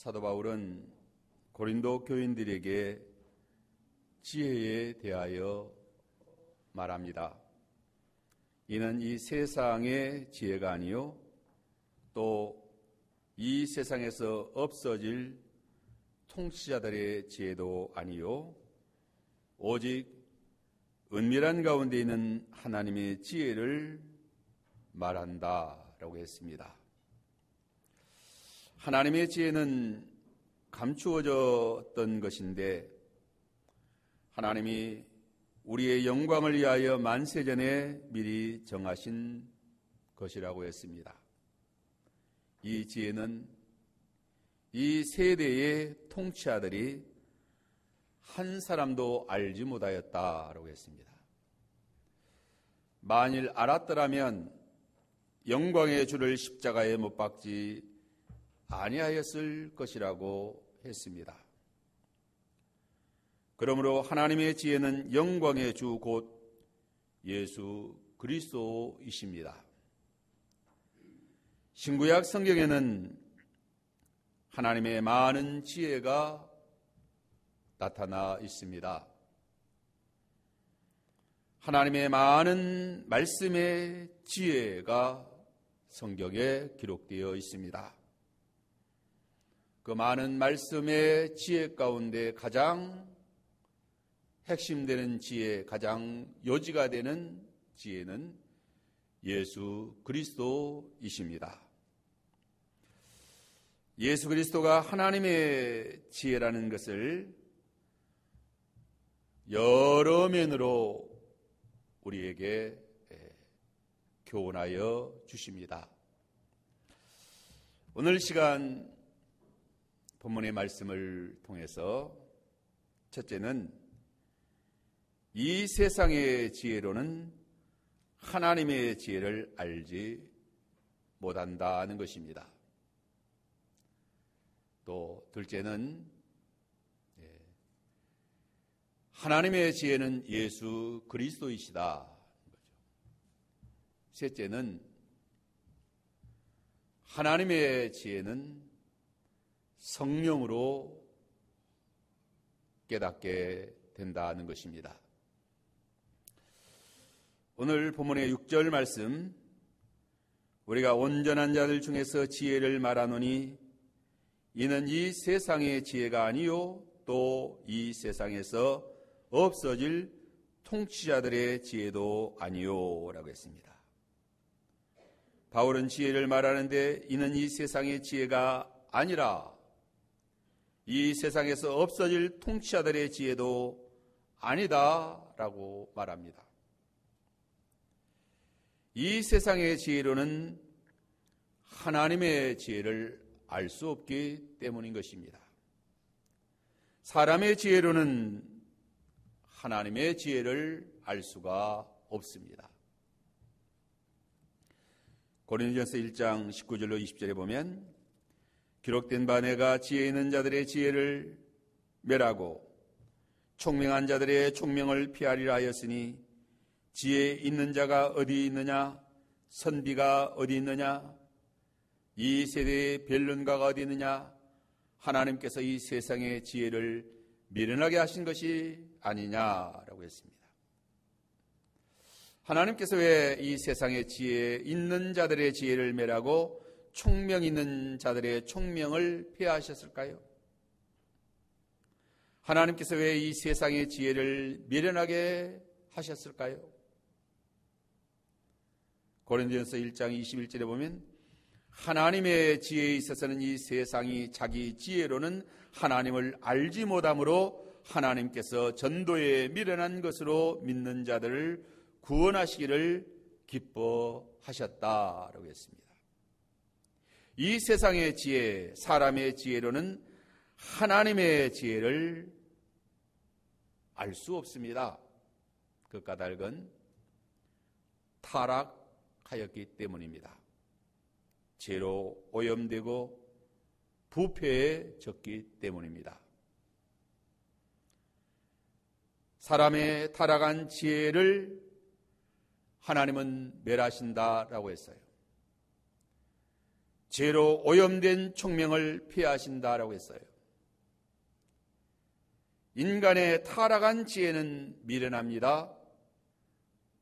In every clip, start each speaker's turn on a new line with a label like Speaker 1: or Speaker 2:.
Speaker 1: 사도 바울은 고린도 교인들에게 지혜에 대하여 말합니다. 이는 이 세상의 지혜가 아니요 또 이 세상에서 없어질 통치자들의 지혜도 아니요 오직 은밀한 가운데 있는 하나님의 지혜를 말한다라고 했습니다. 하나님의 지혜는 감추어졌던 것인데 하나님이 우리의 영광을 위하여 만세전에 미리 정하신 것이라고 했습니다. 이 지혜는 이 세대의 통치자들이 한 사람도 알지 못하였다라고 했습니다. 만일 알았더라면 영광의 주를 십자가에 못 박지 아니하였을 것이라고 했습니다. 그러므로 하나님의 지혜는 영광의 주 곧 예수 그리스도이십니다. 신구약 성경에는 하나님의 많은 지혜가 나타나 있습니다. 하나님의 많은 말씀의 지혜가 성경에 기록되어 있습니다. 그 많은 말씀의 지혜 가운데 가장 핵심되는 지혜, 가장 요지가 되는 지혜는 예수 그리스도이십니다. 예수 그리스도가 하나님의 지혜라는 것을 여러 면으로 우리에게 교훈하여 주십니다. 오늘 시간 본문의 말씀을 통해서 첫째는 이 세상의 지혜로는 하나님의 지혜를 알지 못한다는 것입니다. 또 둘째는 하나님의 지혜는 예수 그리스도이시다. 셋째는 하나님의 지혜는 성령으로 깨닫게 된다는 것입니다. 오늘 본문의 6절 말씀, 우리가 온전한 자들 중에서 지혜를 말하노니 이는 이 세상의 지혜가 아니요 또 이 세상에서 없어질 통치자들의 지혜도 아니요 라고 했습니다. 바울은 지혜를 말하는데 이는 이 세상의 지혜가 아니라 이 세상에서 없어질 통치자들의 지혜도 아니다 라고 말합니다. 이 세상의 지혜로는 하나님의 지혜를 알 수 없기 때문인 것입니다. 사람의 지혜로는 하나님의 지혜를 알 수가 없습니다. 고린도전서 1장 19절로 20절에 보면 기록된 바 내가 지혜 있는 자들의 지혜를 멸하고 총명한 자들의 총명을 피하리라 하였으니 지혜 있는 자가 어디 있느냐? 선비가 어디 있느냐? 이 세대의 변론가가 어디 있느냐? 하나님께서 이 세상의 지혜를 미련하게 하신 것이 아니냐라고 했습니다. 하나님께서 왜 이 세상의 지혜 있는 자들의 지혜를 멸하고 총명 있는 자들의 총명을 폐하하셨을까요? 하나님께서 왜 이 세상의 지혜를 미련하게 하셨을까요? 고린도전서 1장 21절에 보면 하나님의 지혜에 있어서는 이 세상이 자기 지혜로는 하나님을 알지 못하므로 하나님께서 전도에 미련한 것으로 믿는 자들을 구원하시기를 기뻐하셨다라고 했습니다. 이 세상의 지혜, 사람의 지혜로는 하나님의 지혜를 알 수 없습니다. 그 까닭은 타락하였기 때문입니다. 죄로 오염되고 부패해졌기 때문입니다. 사람의 타락한 지혜를 하나님은 멸하신다라고 했어요. 죄로 오염된 총명을 폐하신다라고 했어요. 인간의 타락한 지혜는 미련합니다.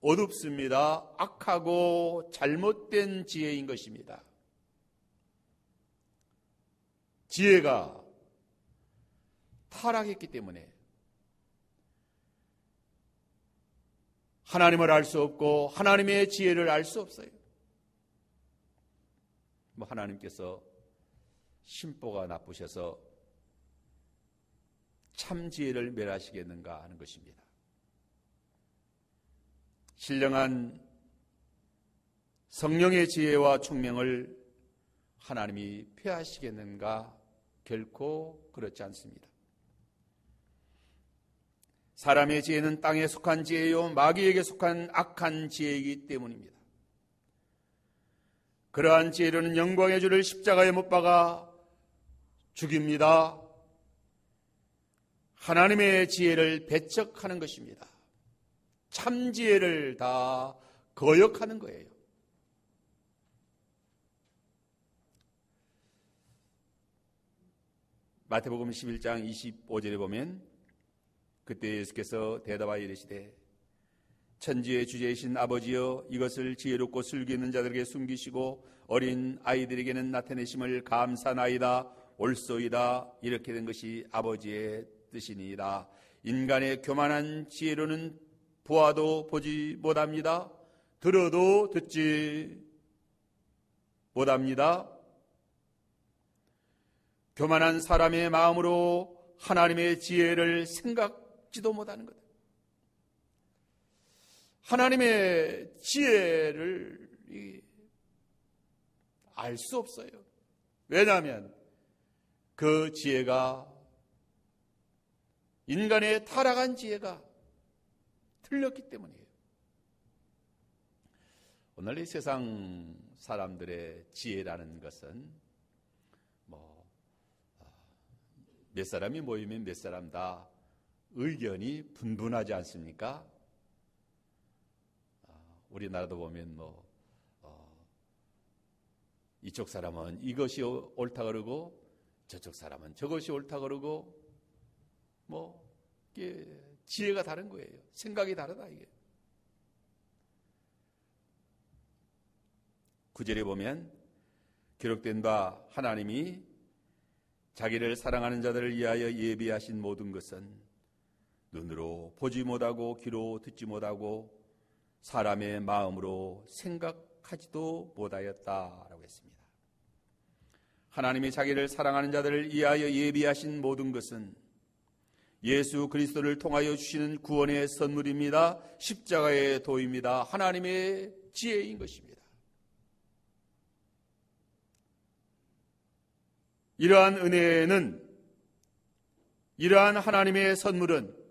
Speaker 1: 어둡습니다. 악하고 잘못된 지혜인 것입니다. 지혜가 타락했기 때문에 하나님을 알 수 없고 하나님의 지혜를 알 수 없어요. 하나님께서 심보가 나쁘셔서 참 지혜를 멸하시겠는가 하는 것입니다. 신령한 성령의 지혜와 총명을 하나님이 폐하시겠는가? 결코 그렇지 않습니다. 사람의 지혜는 땅에 속한 지혜요 마귀에게 속한 악한 지혜이기 때문입니다. 그러한 지혜로는 영광의 주를 십자가에 못 박아 죽입니다. 하나님의 지혜를 배척하는 것입니다. 참 지혜를 다 거역하는 거예요. 마태복음 11장 25절에 보면 그때 예수께서 대답하여 이르시되 천지의 주제이신 아버지여 이것을 지혜롭고 슬기 있는 자들에게 숨기시고 어린 아이들에게는 나타내심을 감사나이다. 옳소이다. 이렇게 된 것이 아버지의 뜻이니이다. 인간의 교만한 지혜로는 보아도 보지 못합니다. 들어도 듣지 못합니다. 교만한 사람의 마음으로 하나님의 지혜를 생각지도 못하는 것. 하나님의 지혜를 알 수 없어요. 왜냐하면 그 지혜가 인간의 타락한 지혜가 틀렸기 때문이에요. 오늘 이 세상 사람들의 지혜라는 것은 몇 사람이 모이면 몇 사람 다 의견이 분분하지 않습니까? 우리나라도 보면 이쪽 사람은 이것이 옳다 그러고 저쪽 사람은 저것이 옳다 그러고 이게 지혜가 다른 거예요. 생각이 다르다 이게. 9절에 보면 기록된 바 하나님이 자기를 사랑하는 자들을 위하여 예비하신 모든 것은 눈으로 보지 못하고 귀로 듣지 못하고 사람의 마음으로 생각하지도 못하였다라고 했습니다. 하나님이 자기를 사랑하는 자들을 위하여 예비하신 모든 것은 예수 그리스도를 통하여 주시는 구원의 선물입니다. 십자가의 도입니다. 하나님의 지혜인 것입니다. 이러한 은혜는, 이러한 하나님의 선물은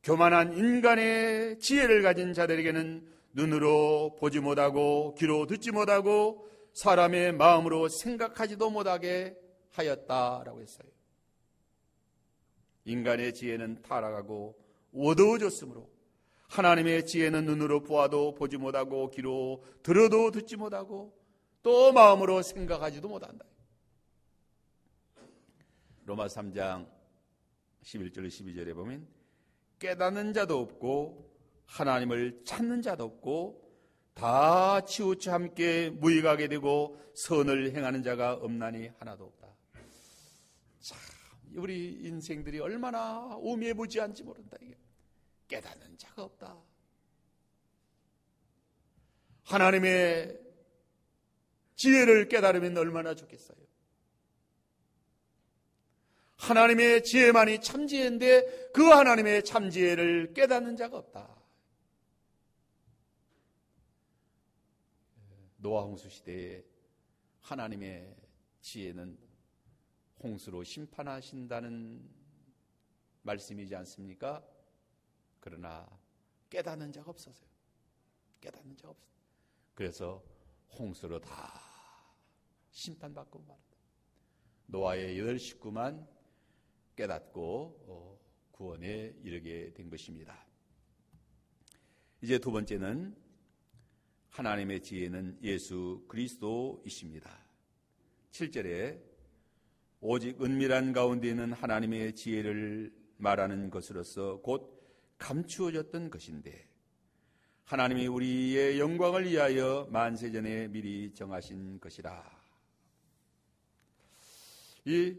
Speaker 1: 교만한 인간의 지혜를 가진 자들에게는 눈으로 보지 못하고 귀로 듣지 못하고 사람의 마음으로 생각하지도 못하게 하였다라고 했어요. 인간의 지혜는 타락하고 어두워졌으므로 하나님의 지혜는 눈으로 보아도 보지 못하고 귀로 들어도 듣지 못하고 또 마음으로 생각하지도 못한다. 로마서 3장 11절 12절에 보면 깨닫는 자도 없고 하나님을 찾는 자도 없고 다 치우쳐 함께 무익하게 되고 선을 행하는 자가 없나니 하나도 없다. 참, 우리 인생들이 얼마나 오매무지한지 모른다. 이게 깨닫는 자가 없다. 하나님의 지혜를 깨달으면 얼마나 좋겠어요. 하나님의 지혜만이 참지혜인데 그 하나님의 참지혜를 깨닫는 자가 없다. 노아 홍수 시대에 하나님의 지혜는 홍수로 심판하신다는 말씀이지 않습니까? 그러나 깨닫는 자가 없었어요. 깨닫는 자가 없어요. 그래서 홍수로 다 심판받고 말았다. 노아의 8 식구만 깨닫고 구원에 이르게 된 것입니다. 이제 두 번째는 하나님의 지혜는 예수 그리스도이십니다. 7절에 오직 은밀한 가운데 있는 하나님의 지혜를 말하는 것으로서 곧 감추어졌던 것인데 하나님이 우리의 영광을 위하여 만세전에 미리 정하신 것이라. 이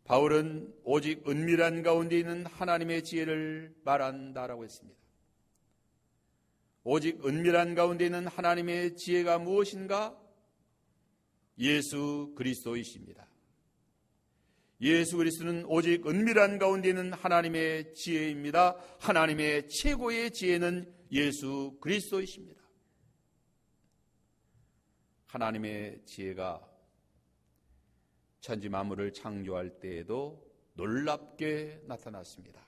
Speaker 1: 바울은 오직 은밀한 가운데 있는 하나님의 지혜를 말한다라고 했습니다. 오직 은밀한 가운데 있는 하나님의 지혜가 무엇인가? 예수 그리스도이십니다. 예수 그리스도는 오직 은밀한 가운데 있는 하나님의 지혜입니다. 하나님의 최고의 지혜는 예수 그리스도이십니다. 하나님의 지혜가 천지 만물을 창조할 때에도 놀랍게 나타났습니다.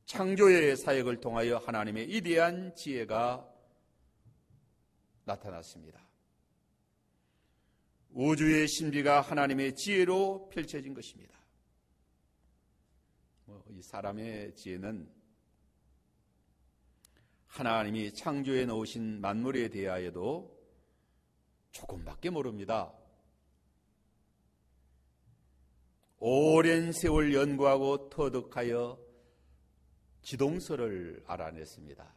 Speaker 1: 창조의 사역을 통하여 하나님의 위대한 지혜가 나타났습니다. 우주의 신비가 하나님의 지혜로 펼쳐진 것입니다. 이 사람의 지혜는 하나님이 창조해 놓으신 만물에 대하여도 조금밖에 모릅니다. 오랜 세월 연구하고 터득하여 지동설을 알아냈습니다.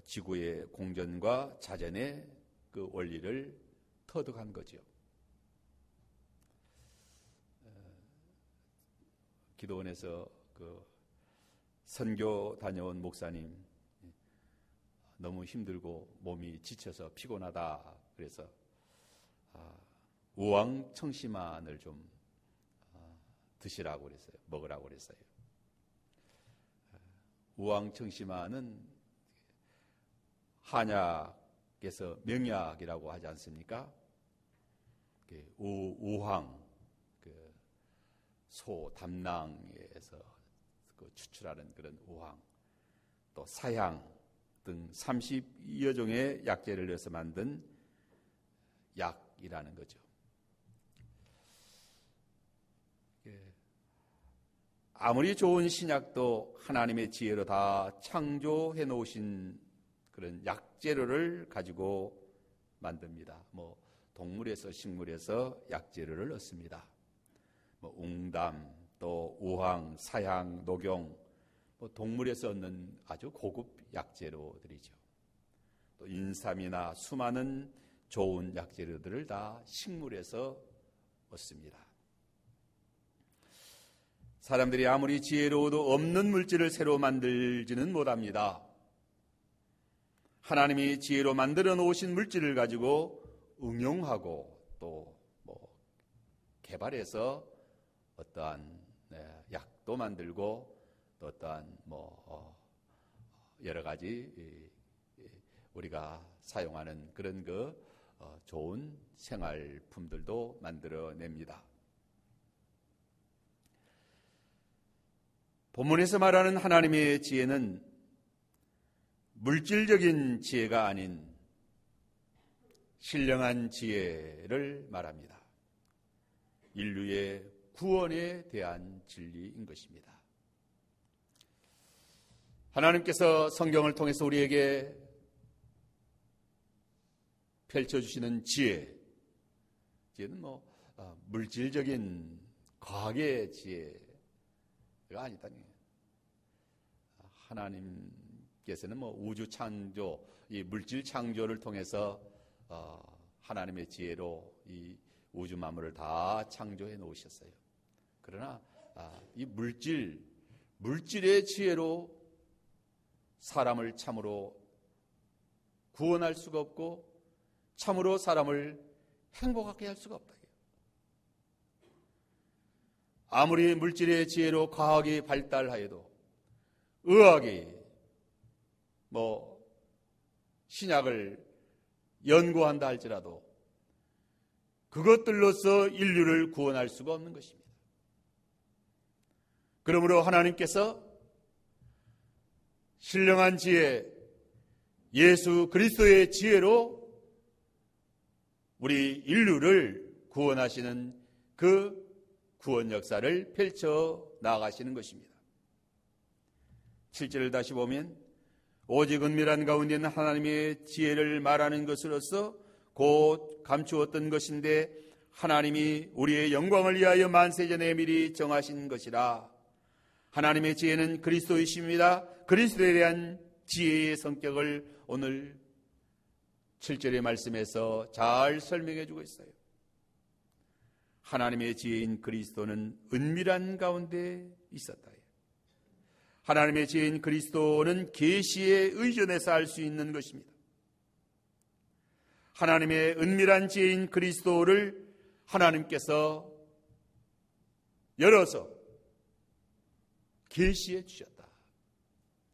Speaker 1: 지구의 공전과 자전의 그 원리를 터득한 거죠. 기도원에서 그 선교 다녀온 목사님 너무 힘들고 몸이 지쳐서 피곤하다 그래서 우왕청심환을 좀 드시라고 그랬어요. 먹으라고 그랬어요. 우왕청심환은 한약에서 명약이라고 하지 않습니까? 우황, 소 담낭에서 추출하는 그런 우황, 또 사향 등 30여 종의 약재를 넣어서 만든 약이라는 거죠. 아무리 좋은 신약도 하나님의 지혜로 다 창조해 놓으신 그런 약재료를 가지고 만듭니다. 동물에서 식물에서 약재료를 얻습니다. 웅담, 또 우황, 사향, 녹용, 동물에서 얻는 아주 고급 약재료들이죠. 또 인삼이나 수많은 좋은 약재료들을 다 식물에서 얻습니다. 사람들이 아무리 지혜로워도 없는 물질을 새로 만들지는 못합니다. 하나님이 지혜로 만들어 놓으신 물질을 가지고 응용하고 또 개발해서 어떠한 약도 만들고 또 어떠한 여러 가지 우리가 사용하는 그런 좋은 생활품들도 만들어냅니다. 본문에서 말하는 하나님의 지혜는 물질적인 지혜가 아닌 신령한 지혜를 말합니다. 인류의 구원에 대한 진리인 것입니다. 하나님께서 성경을 통해서 우리에게 펼쳐주시는 지혜는 물질적인 과학의 지혜가 아니다니. 하나님께서는 우주 창조, 이 물질 창조를 통해서 하나님의 지혜로 이 우주 만물을 다 창조해 놓으셨어요. 그러나 이 물질의 지혜로 사람을 참으로 구원할 수가 없고 참으로 사람을 행복하게 할 수가 없다. 아무리 물질의 지혜로 과학이 발달하여도 의학이 신약을 연구한다 할지라도 그것들로서 인류를 구원할 수가 없는 것입니다. 그러므로 하나님께서 신령한 지혜, 예수 그리스도의 지혜로 우리 인류를 구원하시는 그 구원 역사를 펼쳐 나가시는 것입니다. 7절을 다시 보면 오직 은밀한 가운데 있는 하나님의 지혜를 말하는 것으로서 곧 감추었던 것인데 하나님이 우리의 영광을 위하여 만세전에 미리 정하신 것이라. 하나님의 지혜는 그리스도이십니다. 그리스도에 대한 지혜의 성격을 오늘 7절의 말씀에서 잘 설명해 주고 있어요. 하나님의 지혜인 그리스도는 은밀한 가운데 있었다. 하나님의 지혜인 그리스도는 계시에 의존해서 알 수 있는 것입니다. 하나님의 은밀한 지혜인 그리스도를 하나님께서 열어서 계시해 주셨다.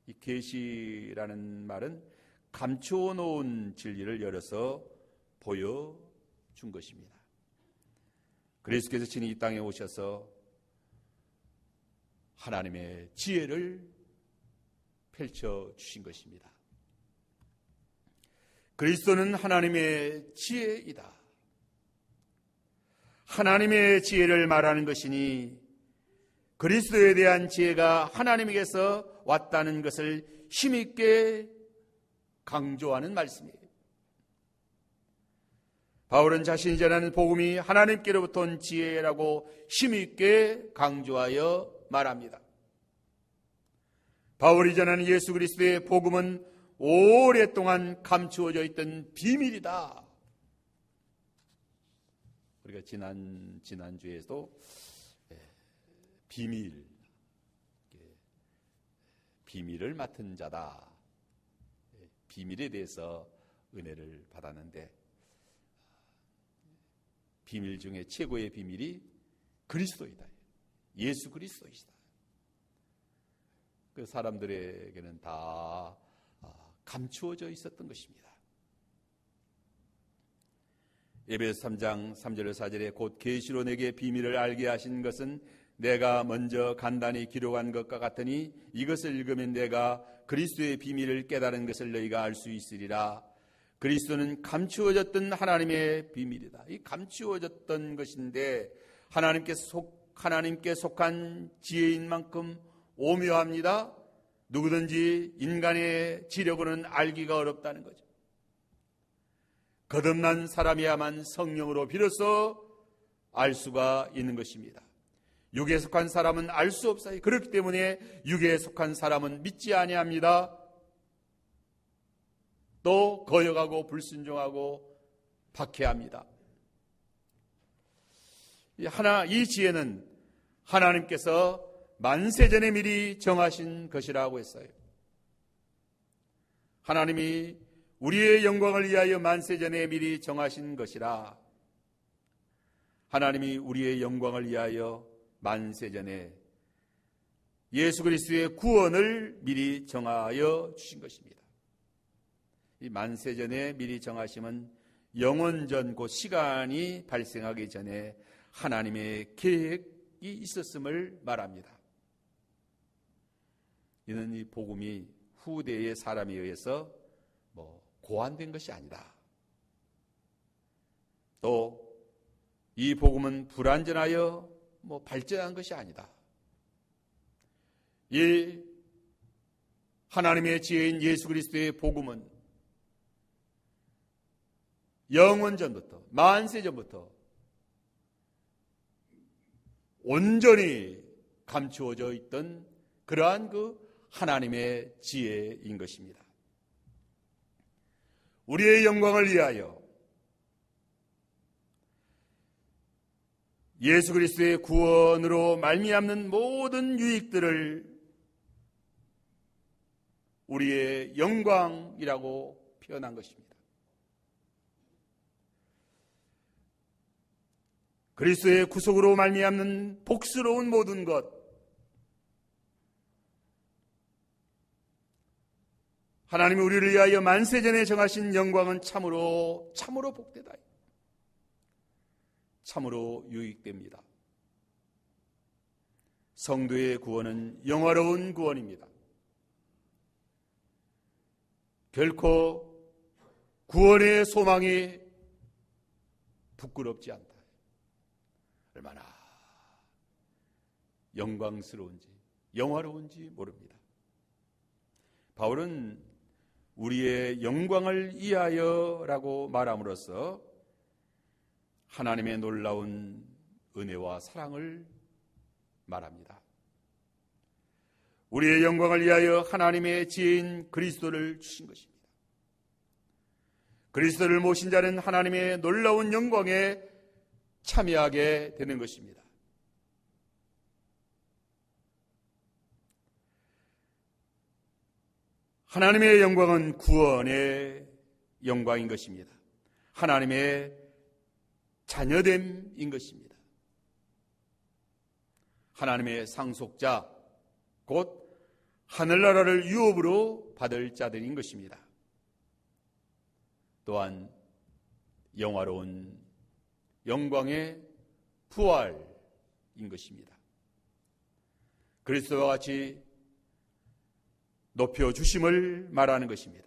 Speaker 1: 이 계시라는 말은 감추어 놓은 진리를 열어서 보여준 것입니다. 그리스도께서 친히 이 땅에 오셔서 하나님의 지혜를 펼쳐주신 것입니다. 그리스도는 하나님의 지혜이다. 하나님의 지혜를 말하는 것이니 그리스도에 대한 지혜가 하나님에게서 왔다는 것을 힘있게 강조하는 말씀이에요. 바울은 자신이 전하는 복음이 하나님께로부터 온 지혜라고 힘있게 강조하여 말합니다. 바울이 전하는 예수 그리스도의 복음은 오랫동안 감추어져 있던 비밀이다. 우리가 지난주에도 비밀을 맡은 자다. 비밀에 대해서 은혜를 받았는데 비밀 중에 최고의 비밀이 그리스도이다. 예수 그리스도이시다. 그 사람들에게는 다 감추어져 있었던 것입니다. 에베소 3장 3절에서 4절에 곧 계시로 내게 비밀을 알게 하신 것은 내가 먼저 간단히 기록한 것과 같으니 이것을 읽으면 내가 그리스도의 비밀을 깨달은 것을 너희가 알 수 있으리라. 그리스도는 감추어졌던 하나님의 비밀이다. 이 감추어졌던 것인데 하나님께 속한 지혜인 만큼 오묘합니다. 누구든지 인간의 지력으로는 알기가 어렵다는 거죠. 거듭난 사람이야만 성령으로 비로소 알 수가 있는 것입니다. 육에 속한 사람은 알 수 없어요. 그렇기 때문에 육에 속한 사람은 믿지 아니합니다. 또 거역하고 불순종하고 박해합니다. 이 지혜는 하나님께서 만세전에 미리 정하신 것이라고 했어요. 하나님이 우리의 영광을 위하여 만세전에 미리 정하신 것이라. 하나님이 우리의 영광을 위하여 만세전에 예수 그리스도의 구원을 미리 정하여 주신 것입니다. 이 만세전에 미리 정하심은 영원전 곧 시간이 발생하기 전에 하나님의 계획이 있었음을 말합니다. 이는 이 복음이 후대의 사람에 의해서 고안된 것이 아니다. 또 이 복음은 불완전하여 발전한 것이 아니다. 이 하나님의 지혜인 예수 그리스도의 복음은 영원전부터 만세전부터 온전히 감추어져 있던 그러한 그 하나님의 지혜인 것입니다. 우리의 영광을 위하여 예수 그리스도의 구원으로 말미암는 모든 유익들을 우리의 영광이라고 표현한 것입니다. 그리스도의 구속으로 말미암는 복스러운 모든 것, 하나님이 우리를 위하여 만세전에 정하신 영광은 참으로 복되다. 참으로 유익됩니다. 성도의 구원은 영화로운 구원입니다. 결코 구원의 소망이 부끄럽지 않다. 얼마나 영광스러운지 영화로운지 모릅니다. 바울은 우리의 영광을 위하여라고 말함으로써 하나님의 놀라운 은혜와 사랑을 말합니다. 우리의 영광을 위하여 하나님의 지혜인 그리스도를 주신 것입니다. 그리스도를 모신 자는 하나님의 놀라운 영광에 참여하게 되는 것입니다. 하나님의 영광은 구원의 영광인 것입니다. 하나님의 자녀됨인 것입니다. 하나님의 상속자, 곧 하늘나라를 유업으로 받을 자들인 것입니다. 또한 영화로운 영광의 부활인 것입니다. 그리스도와 같이 높여주심을 말하는 것입니다.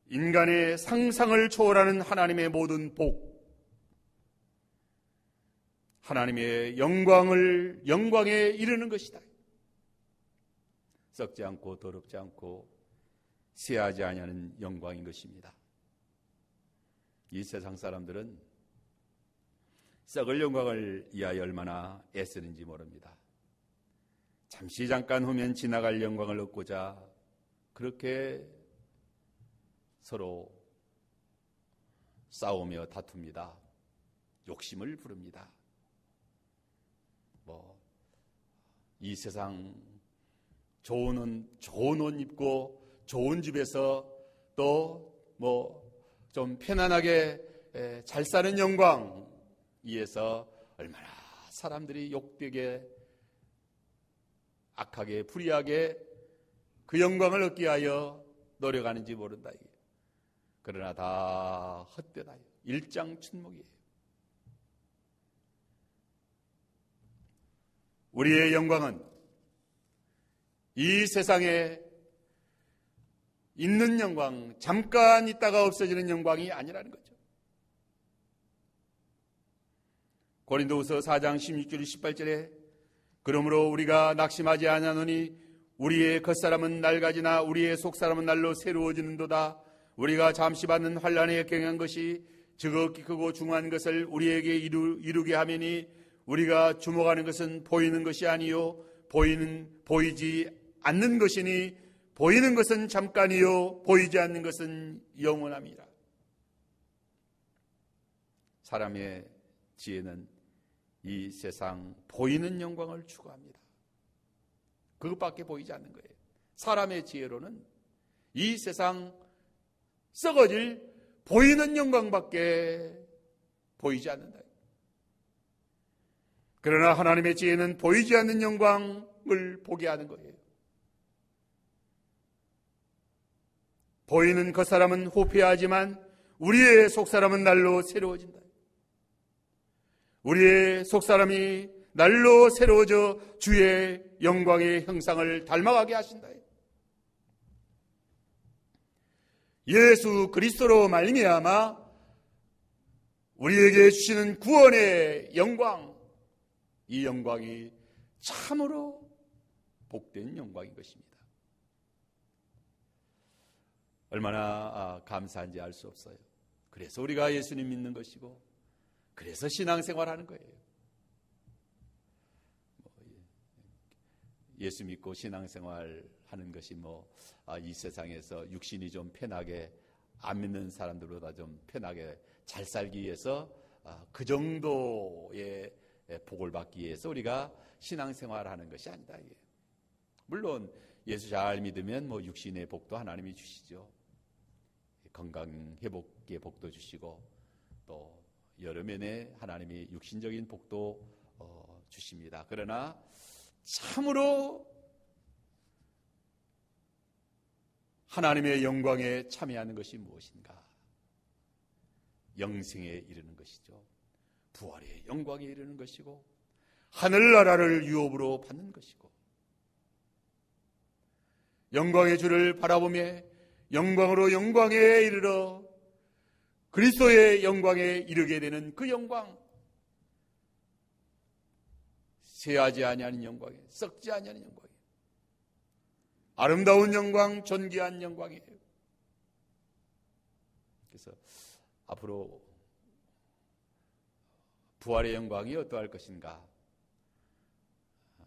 Speaker 1: 인간의 상상을 초월하는 하나님의 모든 복, 하나님의 영광에 이르는 것이다. 썩지 않고 더럽지 않고 쇠하지 아니하는 영광인 것입니다. 이 세상 사람들은 썩을 영광을 위하여 얼마나 애쓰는지 모릅니다. 잠시 잠깐 후면 지나갈 영광을 얻고자 그렇게 서로 싸우며 다툽니다. 욕심을 부릅니다. 이 세상 좋은 옷 입고 좋은 집에서 또 좀 편안하게 잘 사는 영광 위에서 얼마나 사람들이 욕되게 악하게 불의하게 그 영광을 얻기 위하여 노력하는지 모른다. 그러나 다 헛되다. 일장춘목이에요. 우리의 영광은 이 세상에 있는 영광, 잠깐 있다가 없어지는 영광이 아니라는 거죠. 고린도후서 4장 16절 18절에 그러므로 우리가 낙심하지 아니하노니 우리의 겉사람은 낡아지나 우리의 속사람은 날로 새로워지는도다. 우리가 잠시 받는 환난에 경한 것이 지극히 크고 중한 것을 우리에게 이루게 하매니 우리가 주목하는 것은 보이는 것이 아니요 보이지 않는 것이니 보이는 것은 잠깐이요 보이지 않는 것은 영원함이라. 사람의 지혜는 이 세상 보이는 영광을 추구합니다. 그것밖에 보이지 않는 거예요. 사람의 지혜로는 이 세상 썩어질 보이는 영광밖에 보이지 않는다. 그러나 하나님의 지혜는 보이지 않는 영광을 보게 하는 거예요. 보이는 겉사람은 후패하지만 우리의 속사람은 날로 새로워진다. 우리의 속사람이 날로 새로워져 주의 영광의 형상을 닮아가게 하신다. 예수 그리스도로 말미암아 우리에게 주시는 구원의 영광, 이 영광이 참으로 복된 영광인 것입니다. 얼마나 감사한지 알 수 없어요. 그래서 우리가 예수님 믿는 것이고 그래서 신앙생활하는 거예요. 예수 믿고 신앙생활하는 것이 이 세상에서 육신이 좀 편하게 안 믿는 사람들보다 좀 편하게 잘 살기 위해서 그 정도의 복을 받기 위해서 우리가 신앙생활하는 것이 아니다. 물론 예수 잘 믿으면 육신의 복도 하나님이 주시죠. 건강 회복의 복도 주시고 또 여러 면에 하나님이 육신적인 복도 주십니다. 그러나 참으로 하나님의 영광에 참여하는 것이 무엇인가? 영생에 이르는 것이죠. 부활의 영광에 이르는 것이고 하늘나라를 유업으로 받는 것이고 영광의 주를 바라보며 영광으로 영광에 이르러 그리스도의 영광에 이르게 되는 그 영광, 쇠하지 아니하는 영광에, 썩지 아니하는 영광에, 아름다운 영광, 존귀한 영광이에요. 그래서 앞으로 부활의 영광이 어떠할 것인가?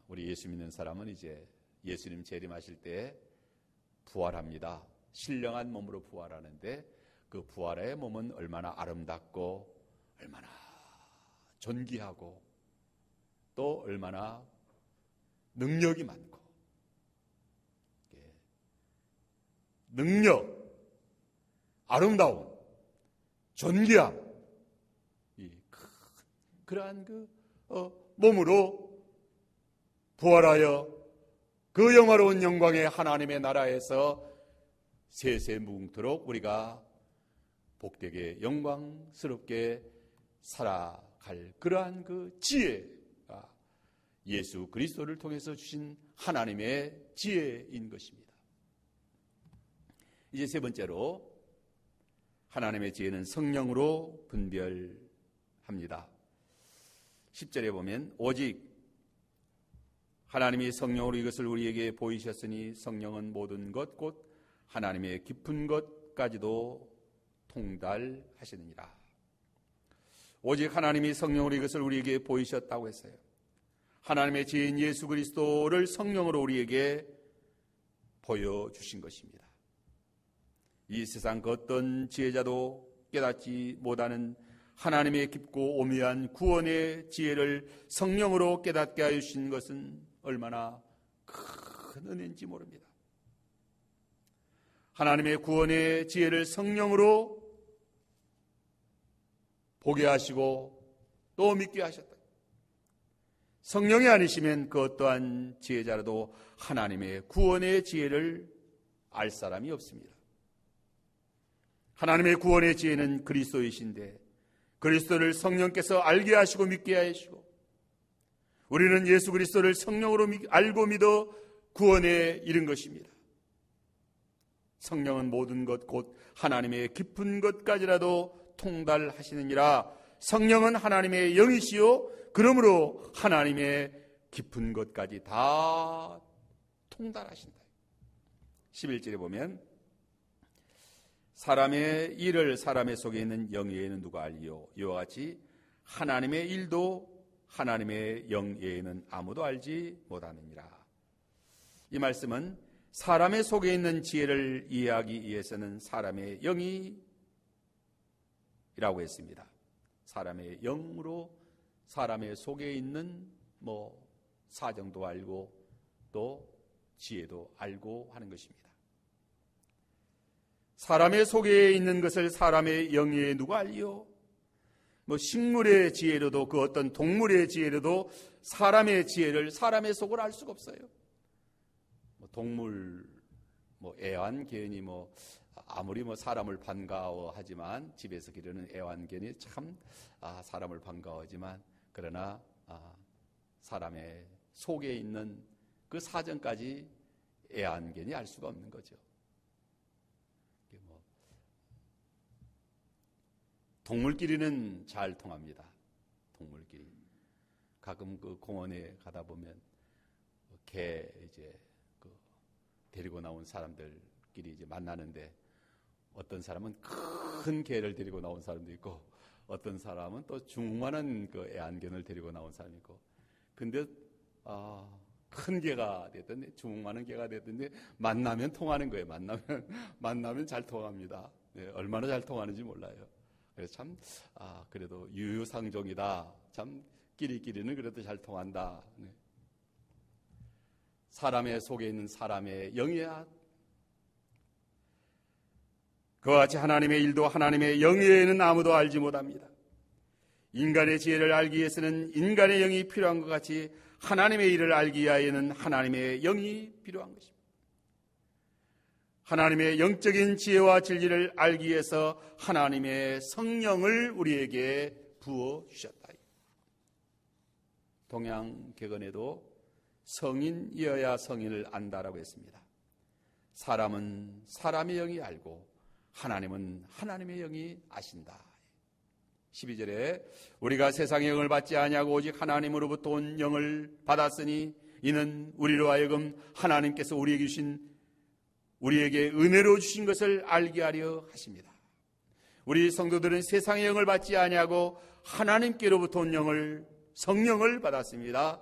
Speaker 1: 우리 예수 믿는 사람은 이제 예수님 재림하실 때 부활합니다. 신령한 몸으로 부활하는데 그 부활의 몸은 얼마나 아름답고 얼마나 존귀하고 또 얼마나 능력이 많고, 능력, 아름다움, 존귀함, 그러한 몸으로 부활하여 그 영화로운 영광의 하나님의 나라에서 세세무궁토록 우리가 복되게 영광스럽게 살아갈 그러한 그 지혜가 예수 그리스도를 통해서 주신 하나님의 지혜인 것입니다. 이제 세 번째로 하나님의 지혜는 성령으로 분별합니다. 10절에 보면 오직 하나님이 성령으로 이것을 우리에게 보이셨으니 성령은 모든 것 곧 하나님의 깊은 것까지도 통달하시느니라. 오직 하나님이 성령으로 이것을 우리에게 보이셨다고 했어요. 하나님의 지혜인 예수 그리스도를 성령으로 우리에게 보여주신 것입니다. 이 세상 그 어떤 지혜자도 깨닫지 못하는 하나님의 깊고 오묘한 구원의 지혜를 성령으로 깨닫게 하여 주신 것은 얼마나 큰 은혜인지 모릅니다. 하나님의 구원의 지혜를 성령으로 보게 하시고 또 믿게 하셨다. 성령이 아니시면 그 어떠한 지혜자라도 하나님의 구원의 지혜를 알 사람이 없습니다. 하나님의 구원의 지혜는 그리스도이신데 그리스도를 성령께서 알게 하시고 믿게 하시고 우리는 예수 그리스도를 성령으로 알고 믿어 구원에 이른 것입니다. 성령은 모든 것 곧 하나님의 깊은 것까지라도 통달하시느니라. 성령은 하나님의 영이시요 그러므로 하나님의 깊은 것까지 다 통달하신다. 11절에 보면 사람의 일을 사람의 속에 있는 영예에는 누가 알리요? 이와 같이 하나님의 일도 하나님의 영예에는 아무도 알지 못하느니라. 이 말씀은 사람의 속에 있는 지혜를 이해하기 위해서는 사람의 영이라고 했습니다. 사람의 영으로 사람의 속에 있는 사정도 알고 또 지혜도 알고 하는 것입니다. 사람의 속에 있는 것을 사람의 영에 누가 알리요? 식물의 지혜로도 그 어떤 동물의 지혜로도 사람의 지혜를 사람의 속을 알 수가 없어요. 동물 애완견이 아무리 사람을 반가워하지만 집에서 기르는 애완견이 참 사람을 반가워하지만 그러나 사람의 속에 있는 그 사정까지 애완견이 알 수가 없는 거죠. 동물끼리는 잘 통합니다. 동물끼리 가끔 그 공원에 가다 보면 개 이제 데리고 나온 사람들끼리 이제 만나는데 어떤 사람은 큰 개를 데리고 나온 사람도 있고 어떤 사람은 또 중만한 그 애완견을 데리고 나온 사람이 있고 근데 큰 개가 됐던데 중만한 개가 됐던데 만나면 통하는 거예요. 만나면 잘 통합니다. 네, 얼마나 잘 통하는지 몰라요. 그래서 참 그래도 유유상종이다. 참 끼리끼리는 그래도 잘 통한다. 네. 사람의 속에 있는 사람의 영이야. 그와 같이 하나님의 일도 하나님의 영에는 아무도 알지 못합니다. 인간의 지혜를 알기 위해서는 인간의 영이 필요한 것 같이 하나님의 일을 알기 위하여는 하나님의 영이 필요한 것입니다. 하나님의 영적인 지혜와 진리를 알기 위해서 하나님의 성령을 우리에게 부어주셨다. 동양개건에도 성인이어야 성인을 안다라고 했습니다. 사람은 사람의 영이 알고 하나님은 하나님의 영이 아신다. 12절에 우리가 세상의 영을 받지 아니하고 오직 하나님으로부터 온 영을 받았으니 이는 우리로 하여금 하나님께서 우리에게 주신 우리에게 은혜로 주신 것을 알게 하려 하십니다. 우리 성도들은 세상의 영을 받지 아니하고 하나님께로부터 온 영을, 성령을 받았습니다.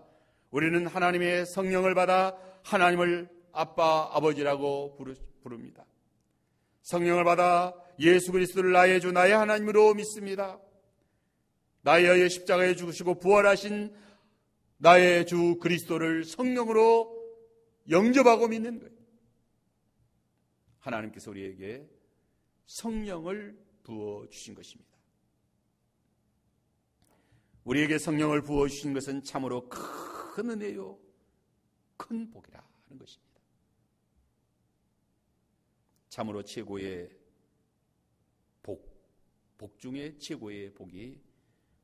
Speaker 1: 우리는 하나님의 성령을 받아 하나님을 아빠, 아버지라고 부릅니다. 성령을 받아 예수 그리스도를 나의 주, 나의 하나님으로 믿습니다. 나의 십자가에 죽으시고 부활하신 나의 주 그리스도를 성령으로 영접하고 믿는 거예요. 하나님께서 우리에게 성령을 부어주신 것입니다. 우리에게 성령을 부어주신 것은 참으로 큰 은혜요, 큰 복이라는 것입니다. 참으로 최고의 복 중에 최고의 복이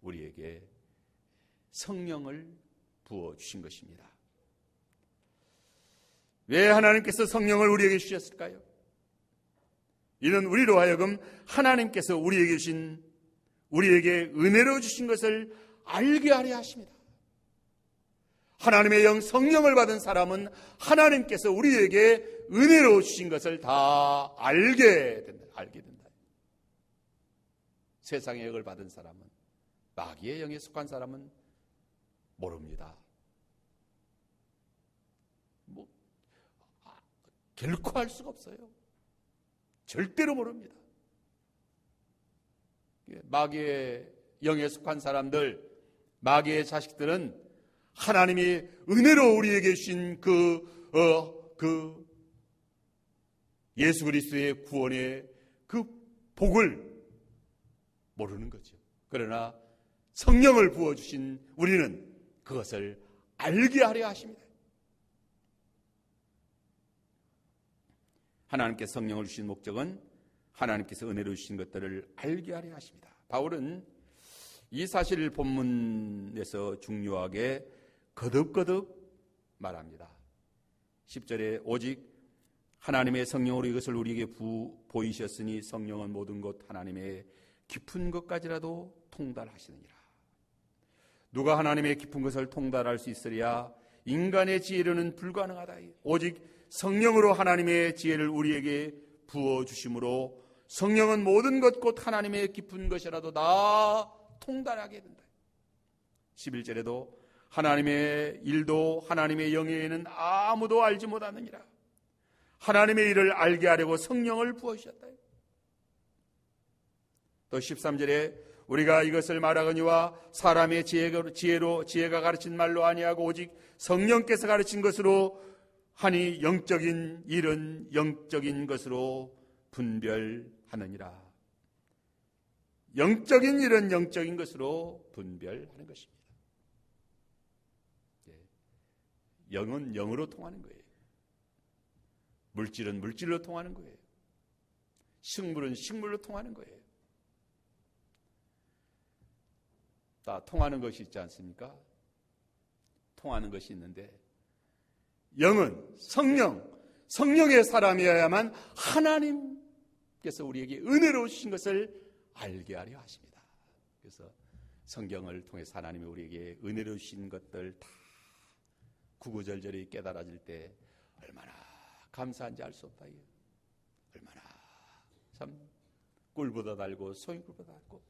Speaker 1: 우리에게 성령을 부어주신 것입니다. 왜 하나님께서 성령을 우리에게 주셨을까요? 이는 우리로 하여금 하나님께서 우리에게 은혜로 주신 것을 알게 하려 하십니다. 하나님의 영 성령을 받은 사람은 하나님께서 우리에게 은혜로 주신 것을 다 알게 된다. 세상의 영을 받은 사람은, 마귀의 영에 속한 사람은 모릅니다. 결코 알 수가 없어요. 절대로 모릅니다. 마귀의 영에 속한 사람들, 마귀의 자식들은 하나님이 은혜로 우리에게 주신 그 예수 그리스도의 구원의 그 복을 모르는 거죠. 그러나 성령을 부어주신 우리는 그것을 알게 하려 하십니다. 하나님께서 성령을 주신 목적은 하나님께서 은혜로 주신 것들을 알게 하려 하십니다. 바울은 이 사실을 본문에서 중요하게 거듭거듭 말합니다. 10절에 오직 하나님의 성령으로 이것을 우리에게 보이셨으니 성령은 모든 것 하나님의 깊은 것까지라도 통달하시느니라. 누가 하나님의 깊은 것을 통달할 수 있으랴? 인간의 지혜로는 불가능하다. 오직 성령으로 하나님의 지혜를 우리에게 부어주심으로 성령은 모든 것 곧 하나님의 깊은 것이라도 다 통달하게 된다. 11절에도 하나님의 일도 하나님의 영예에는 아무도 알지 못하느니라. 하나님의 일을 알게 하려고 성령을 부어주셨다. 또 13절에 우리가 이것을 말하거니와 사람의 지혜가 가르친 말로 아니하고 오직 성령께서 가르친 것으로 하니 영적인 일은 영적인 것으로 분별하느니라. 영적인 일은 영적인 것으로 분별하는 것입니다. 영은 영으로 통하는 거예요. 물질은 물질로 통하는 거예요. 식물은 식물로 통하는 거예요. 다 통하는 것이 있지 않습니까? 통하는 것이 있는데 영은 성령의 사람이어야만 하나님께서 우리에게 은혜로 주신 것을 알게 하려 하십니다. 그래서 성경을 통해서 하나님이 우리에게 은혜로 주신 것들 다 구구절절히 깨달아질 때 얼마나 감사한지 알 수 없다. 얼마나 참 꿀보다 달고 소인꿀보다 달고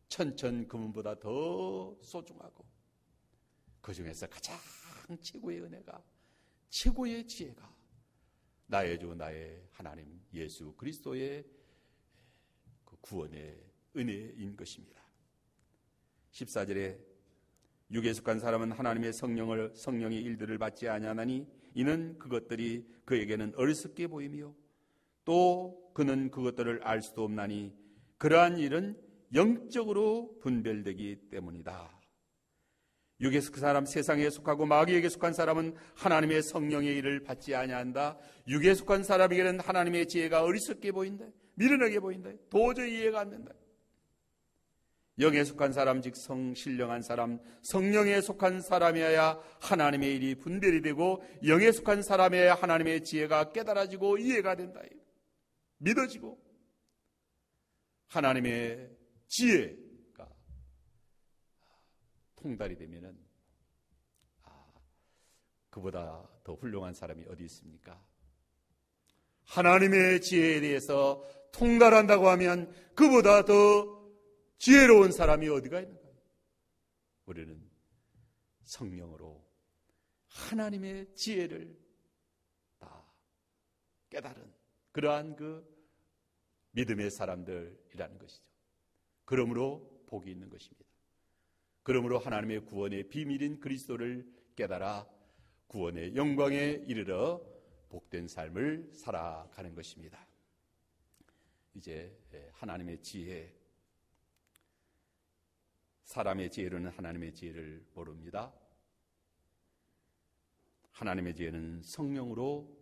Speaker 1: 천천 금은보다 더 소중하고 그 중에서 가장 최고의 은혜가, 최고의 지혜가 나의 주 나의 하나님 예수 그리스도의 그 구원의 은혜인 것입니다. 14절에 육에 속한 사람은 하나님의 성령의 일들을 받지 아니하나니 이는 그것들이 그에게는 어리석게 보이며 또 그는 그것들을 알 수도 없나니 그러한 일은 영적으로 분별되기 때문이다. 육에 속한 사람, 세상에 속하고 마귀에게 속한 사람은 하나님의 성령의 일을 받지 아니한다. 육에 속한 사람에게는 하나님의 지혜가 어리석게 보인다. 미련하게 보인다. 도저히 이해가 안 된다. 영에 속한 사람, 즉 신령한 사람, 성령에 속한 사람이어야 하나님의 일이 분별이 되고 영에 속한 사람이어야 하나님의 지혜가 깨달아지고 이해가 된다. 믿어지고 하나님의 지혜가 통달이 되면은 그보다 더 훌륭한 사람이 어디 있습니까? 하나님의 지혜에 대해서 통달한다고 하면 그보다 더 지혜로운 사람이 어디가 있는가요? 우리는 성령으로 하나님의 지혜를 다 깨달은 그러한 그 믿음의 사람들이라는 것이죠. 그러므로 복이 있는 것입니다. 그러므로 하나님의 구원의 비밀인 그리스도를 깨달아 구원의 영광에 이르러 복된 삶을 살아가는 것입니다. 이제 하나님의 지혜, 사람의 지혜로는 하나님의 지혜를 모릅니다. 하나님의 지혜는 성령으로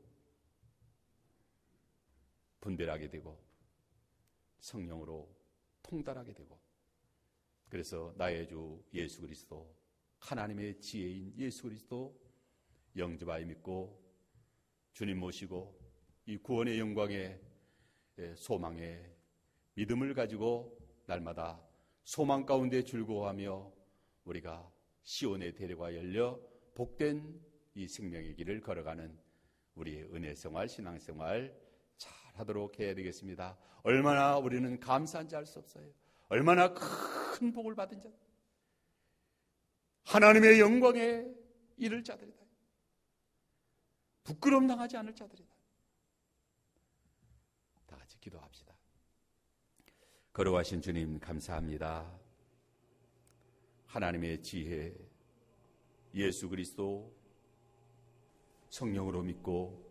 Speaker 1: 분별하게 되고 성령으로 통달하게 되고, 그래서 나의 주 예수 그리스도, 하나님의 지혜인 예수 그리스도 영접하여 믿고 주님 모시고 이 구원의 영광의 소망의 믿음을 가지고 날마다 소망 가운데 즐거워하며 우리가 시온의 대로가 열려 복된 이 생명의 길을 걸어가는 우리의 은혜생활, 신앙생활 잘 하도록 해야 되겠습니다. 얼마나 우리는 감사한지 알 수 없어요. 얼마나 큰 복을 받은 자, 하나님의 영광에 이를 자들이다. 부끄러움 당하지 않을 자들이다. 다 같이 기도합시다. 거룩하신 주님 감사합니다. 하나님의 지혜, 예수 그리스도 성령으로 믿고